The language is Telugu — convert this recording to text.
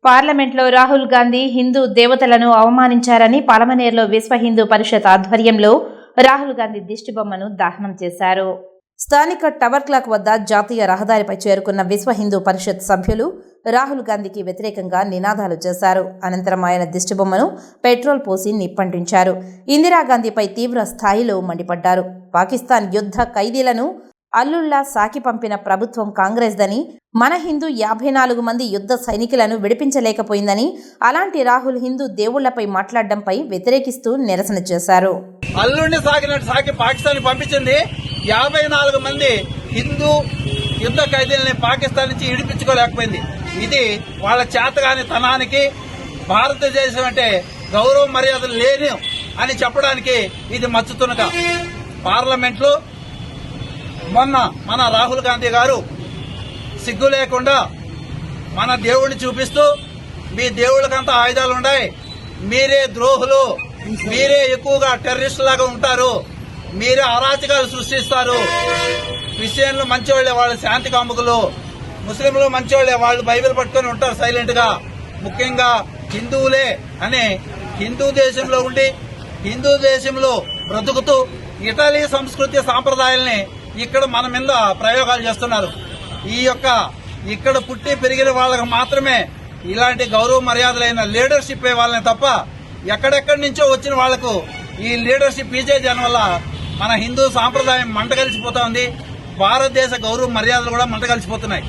పార్లమెంట్లో రాహుల్ గాంధీ హిందూ దేవతలను అవమానించారని పలమనేరులో విశ్వ హిందూ పరిషత్ ఆధ్వర్యంలో రాహుల్ గాంధీ దిష్టిబొమ్మను దహనం చేశారు. స్థానిక టవర్ క్లాక్ వద్ద జాతీయ రహదారిపై చేరుకున్న విశ్వ హిందూ పరిషత్ సభ్యులు రాహుల్ గాంధీకి వ్యతిరేకంగా నినాదాలు చేశారు. అనంతరం ఆయన దిష్టిబొమ్మను పెట్రోల్ పోసి నిప్పంటించారు. ఇందిరాగాంధీపై తీవ్ర స్థాయిలో మండిపడ్డారు. పాకిస్తాన్ యుద్ధ ఖైదీలను అల్లుల్లా సాకి పంపిన ప్రభుత్వం కాంగ్రెస్దని, మన హిందూ 54 మంది యుద్ధ సైనికులను విడిపించలేకపోయిందని, అలాంటి రాహుల్ హిందూ దేవుళ్లపై మాట్లాడడంపై వ్యతిరేకిస్తూ నిరసన చేశారు. అల్లుడిని సాకినట్టు సాకి పాకిస్తాన్ పంపించింది. 54 మంది హిందూ యుద్ధ ఖైదీలని పాకిస్తాన్ నుంచి విడిపించుకోలేకపోయింది. ఇది వాళ్ళ చేతగాని తనానికి, భారతదేశం అంటే గౌరవ మర్యాదలు లేని అని చెప్పడానికి ఇది మచ్చుతునక. పార్లమెంట్ లో మొన్న మన రాహుల్ గాంధీ గారు సిగ్గు లేకుండా మన దేవుడిని చూపిస్తూ, మీ దేవుళ్ళకంతా ఆయుధాలు ఉన్నాయి, మీరే ద్రోహులు, మీరే ఎక్కువగా టెర్రరిస్టులాగా ఉంటారు, మీరే అరాచకాలు సృష్టిస్తారు, క్రిస్టియన్లు మంచివాళ్లే, వాళ్ళు శాంతి కాముకులు, ముస్లింలు మంచివాళ్లే, వాళ్ళు బైబిల్ పట్టుకొని ఉంటారు సైలెంట్ గా, ముఖ్యంగా హిందువులే అని హిందూ దేశంలో ఉండి హిందూ దేశంలో బ్రతుకుతూ ఇటలీ సంస్కృతి సాంప్రదాయాల్ని ఇక్కడ మన మీద ప్రయోగాలు చేస్తున్నారు. ఇక్కడ పుట్టి పెరిగిన వాళ్ళకి మాత్రమే ఇలాంటి గౌరవ మర్యాదలైన లీడర్షిప్ వాళ్ళని తప్ప ఎక్కడెక్కడి నుంచో వచ్చిన వాళ్లకు ఈ లీడర్షిప్ ఇచ్చేదాని వల్ల మన హిందూ సాంప్రదాయం మంటగలిసిపోతా ఉంది. భారతదేశ గౌరవ మర్యాదలు కూడా మంటగలిసిపోతున్నాయి.